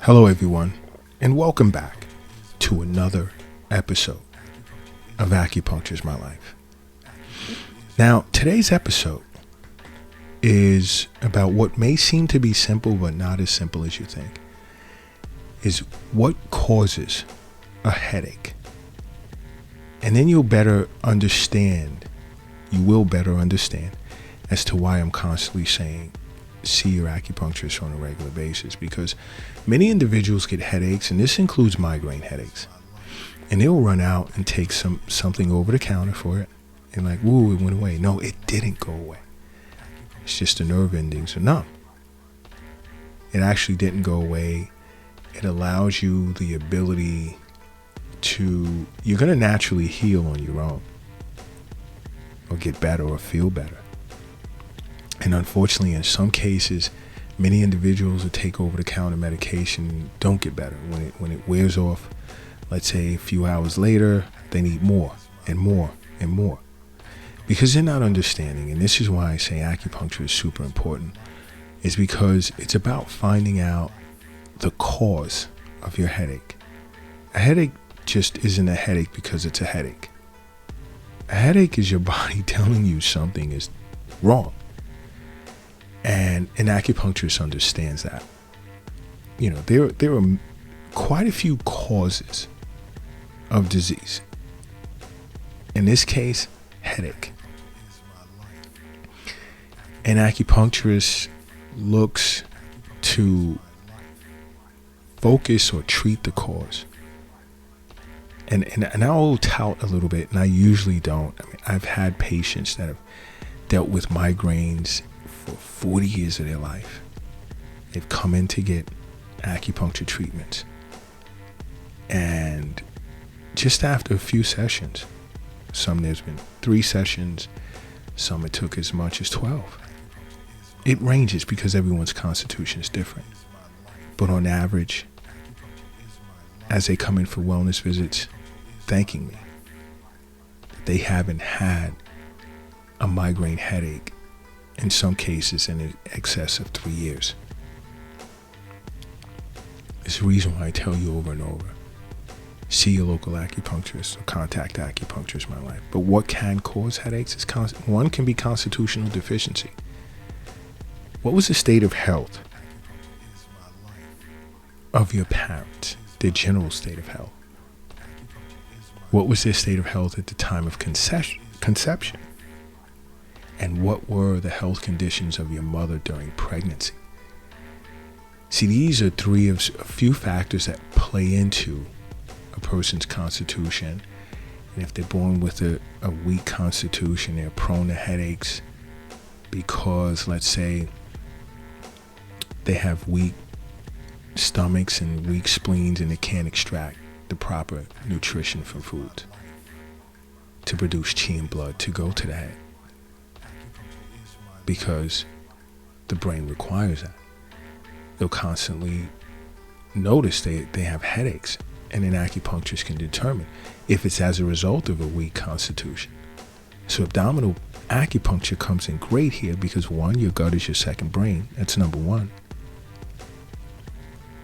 Hello, everyone, and welcome back to another episode of Acupuncture's My Life. Now, today's episode is about what may seem to be simple, but not as simple as you think, is what causes a headache. And then you will better understand as to why I'm constantly saying, see your acupuncturist on a regular basis, because many individuals get headaches, and this includes migraine headaches, and they'll run out and take something over the counter for it and like, woo, it went away. No, it didn't go away. It's just the nerve endings are numb. It actually didn't go away. It allows you the ability to, you're going to naturally heal on your own or get better or feel better. And unfortunately, in some cases, many individuals who take over-the-counter medication don't get better. When it wears off, let's say a few hours later, they need more and more and more. Because they're not understanding, and this is why I say acupuncture is super important, is because it's about finding out the cause of your headache. A headache just isn't a headache because it's a headache. A headache is your body telling you something is wrong. And an acupuncturist understands that. You know, there are quite a few causes of disease. In this case, headache. An acupuncturist looks to focus or treat the cause. And I'll tout a little bit, and I usually don't. I mean, I've had patients that have dealt with migraines for 40 years of their life. They've come in to get acupuncture treatments. And just after a few sessions, there's been 3 sessions, some it took as much as 12. It ranges because everyone's constitution is different. But on average, as they come in for wellness visits, thanking me, they haven't had a migraine headache, in some cases in excess of 3 years. It's the reason why I tell you over and over, see your local acupuncturist or contact Acupuncture's My Life. But what can cause headaches is one can be constitutional deficiency. What was the state of health of your parents, their general state of health? What was their state of health at the time of conception? And what were the health conditions of your mother during pregnancy? See, these are a few factors that play into a person's constitution. And if they're born with a weak constitution, they're prone to headaches because, let's say, they have weak stomachs and weak spleens, and they can't extract the proper nutrition from food to produce chi and blood to go to the head, because the brain requires that. They'll constantly notice they have headaches, and an acupuncturist can determine if it's as a result of a weak constitution. So abdominal acupuncture comes in great here because, one, your gut is your second brain. That's number one.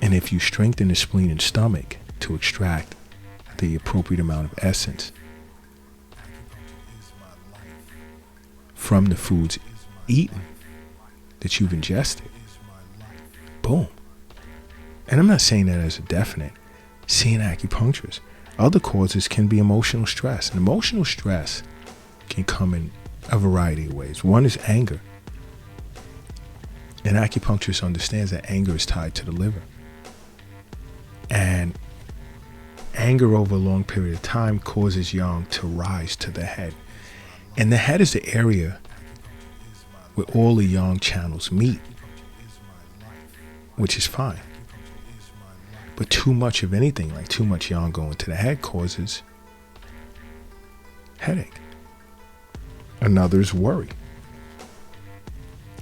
And if you strengthen the spleen and stomach to extract the appropriate amount of essence from the foods eaten that you've ingested, boom. And I'm not saying that as a definite. See an acupuncturist. Other causes can be emotional stress. And emotional stress can come in a variety of ways. One is anger. An acupuncturist understands that anger is tied to the liver. And anger over a long period of time causes yang to rise to the head. And the head is the area where all the yang channels meet, which is fine. But too much of anything, like too much yang going to the head, causes headache. Another is worry,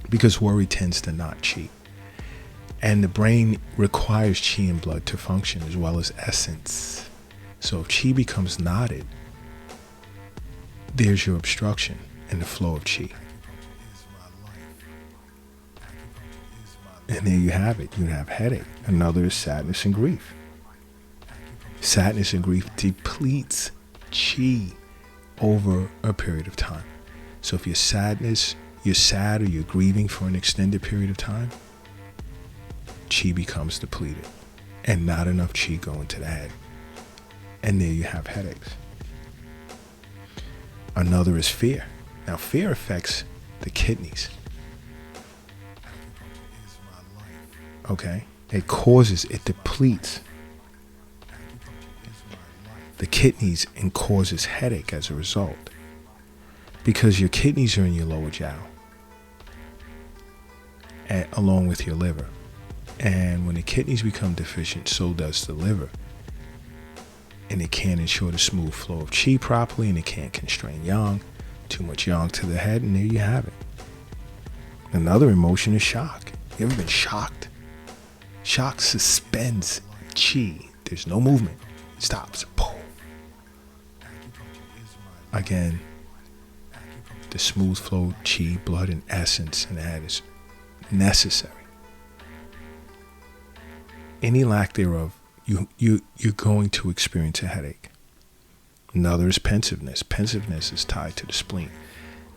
because worry tends to knot chi. And the brain requires chi and blood to function, as well as essence. So if chi becomes knotted, there's your obstruction in the flow of chi. And there you have it. You have headache. Another is sadness and grief. Sadness and grief depletes chi over a period of time. So if you're sad or you're grieving for an extended period of time, chi becomes depleted and not enough chi going to the head. And there you have headaches. Another is fear. Now, fear affects the kidneys. Okay? It depletes the kidneys and causes headache as a result. Because your kidneys are in your lower jiao, along with your liver. And when the kidneys become deficient, so does the liver. And it can't ensure the smooth flow of chi properly, and it can't constrain yang. Too much yang to the head, and there you have it. Another emotion is shock. You ever been shocked? Shock suspends chi. There's no movement. It stops. Boom. Again, the smooth flow chi, blood, and essence in the head is necessary. Any lack thereof, you're going to experience a headache. Another is pensiveness. Pensiveness is tied to the spleen.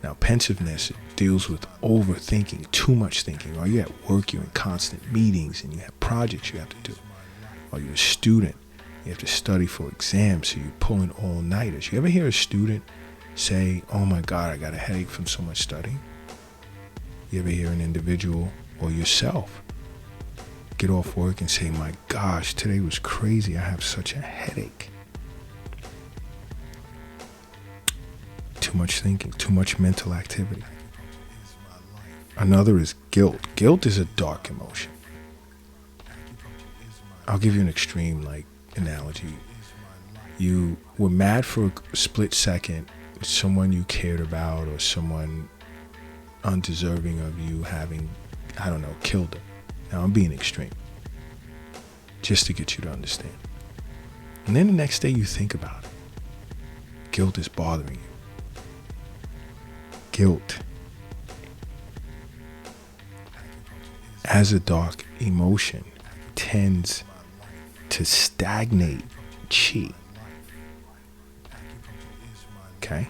Now, pensiveness deals with overthinking, too much thinking. Or you're at work, you're in constant meetings, and you have projects you have to do. Or you're a student, you have to study for exams, so you're pulling all-nighters. You ever hear a student say, "Oh my God, I got a headache from so much studying"? You ever hear an individual or yourself get off work and say, "My gosh, today was crazy. I have such a headache"? Too much thinking, too much mental activity. Another is guilt. Guilt is a dark emotion. I'll give you an extreme analogy. You were mad for a split second, someone you cared about or someone undeserving of you having, killed them. Now I'm being extreme, just to get you to understand. And then the next day you think about it. Guilt is bothering you. Guilt, as a dark emotion, tends to stagnate chi. Okay?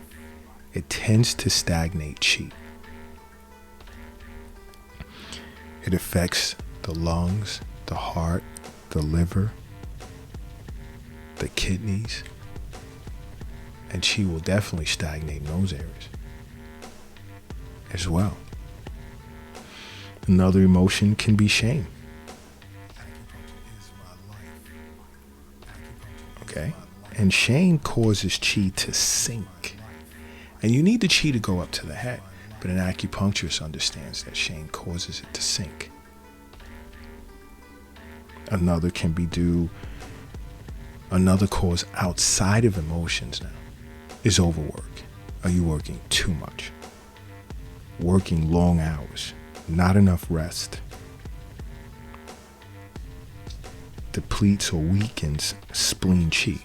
It tends to stagnate chi. It affects the lungs, the heart, the liver, the kidneys, and chi will definitely stagnate in those areas as well. Another emotion can be shame. Okay? And shame causes chi to sink. And you need the chi to go up to the head, but an acupuncturist understands that shame causes it to sink. Another cause outside of emotions now is overwork. Are you working too much? Working long hours, not enough rest, depletes or weakens spleen chi,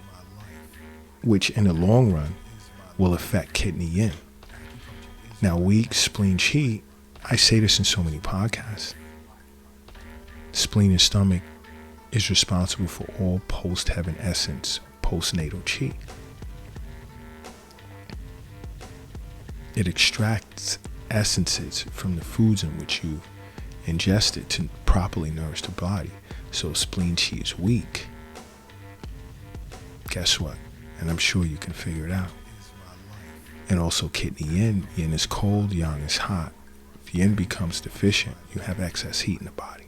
which in the long run will affect kidney yin. Now, weak spleen chi, I say this in so many podcasts, spleen and stomach is responsible for all post-heaven essence, postnatal chi. It extracts essences from the foods in which you ingested to properly nourish the body. So spleen chi is weak. Guess what? And I'm sure you can figure it out. And also kidney yin. Yin is cold, yang is hot. If yin becomes deficient, you have excess heat in the body.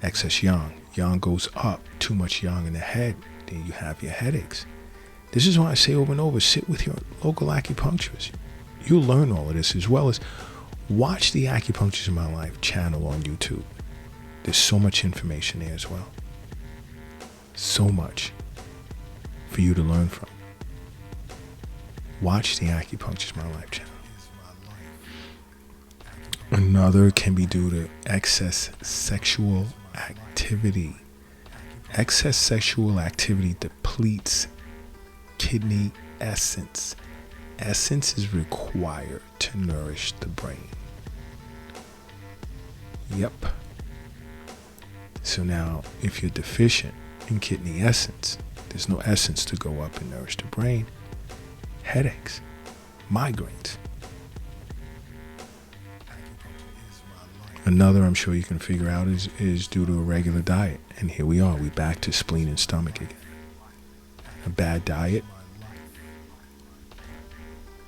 Excess yang. Yang goes up. Too much yang in the head. Then you have your headaches. This is why I say over and over, sit with your local acupuncturist. You'll learn all of this, as well as watch the Acupunctures in My Life channel on YouTube. There's so much information there as well. So much for you to learn from. Watch the Acupunctures in My Life channel. Another can be due to excess sexual activity. Excess sexual activity depletes kidney essence. Essence is required to nourish the brain. Yep. So now, if you're deficient in kidney essence, there's no essence to go up and nourish the brain. Headaches, migraines. Another I'm sure you can figure out is due to a regular diet. And here we are, we back to spleen and stomach again. A bad diet,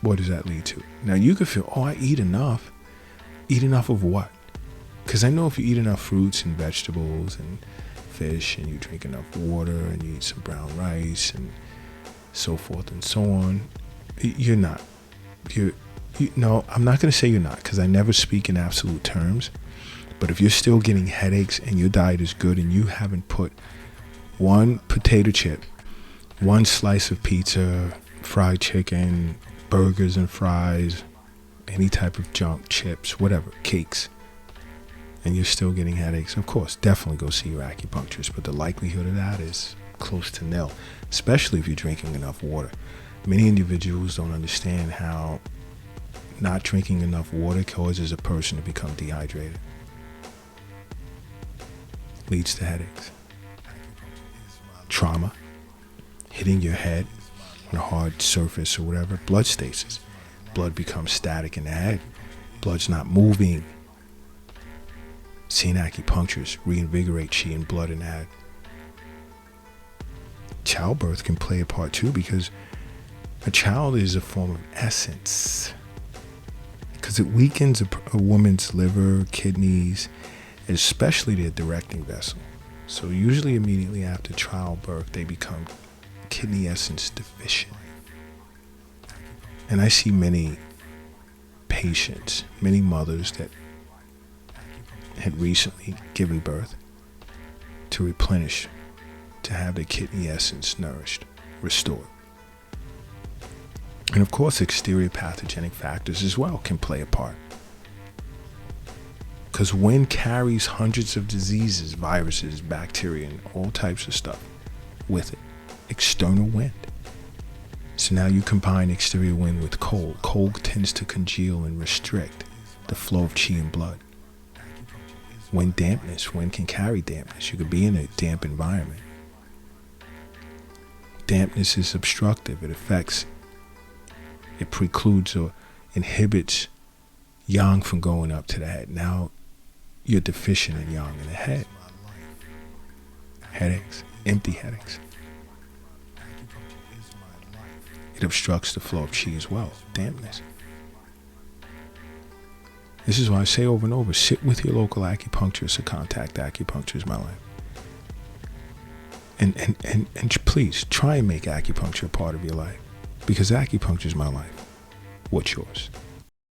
what does that lead to? Now you could feel, oh, I eat enough. Eat enough of what? Because I know if you eat enough fruits and vegetables and fish and you drink enough water and you eat some brown rice and so forth and so on, you're not. No, I'm not going to say you're not, because I never speak in absolute terms. But if you're still getting headaches and your diet is good and you haven't put one potato chip, one slice of pizza, fried chicken, burgers and fries, any type of junk, chips, whatever, cakes, and you're still getting headaches, of course, definitely go see your acupuncturist. But the likelihood of that is close to nil, especially if you're drinking enough water. Many individuals don't understand how not drinking enough water causes a person to become dehydrated. Leads to headaches. Trauma, hitting your head on a hard surface or whatever, blood stasis. Blood becomes static in the head. Blood's not moving. Seeing acupuncturists reinvigorate chi and blood in the head. Childbirth can play a part too, because a child is a form of essence. Because it weakens a woman's liver, kidneys, especially their directing vessel. So usually immediately after childbirth, they become kidney essence deficient. And I see many patients, many mothers that had recently given birth to replenish, to have their kidney essence nourished, restored. And of course, exterior pathogenic factors as well can play a part. Because wind carries hundreds of diseases, viruses, bacteria, and all types of stuff with it. External wind. So now you combine exterior wind with cold. Cold tends to congeal and restrict the flow of chi and blood. Wind dampness. Wind can carry dampness. You could be in a damp environment. Dampness is obstructive. It precludes or inhibits yang from going up to the head. Now you're deficient in yang in the head. Headaches, empty headaches. It obstructs the flow of chi as well, dampness. This is why I say over and over, sit with your local acupuncturist or contact Acupuncture Is My Life. And please, try and make acupuncture a part of your life. Because acupuncture is my life. What's yours?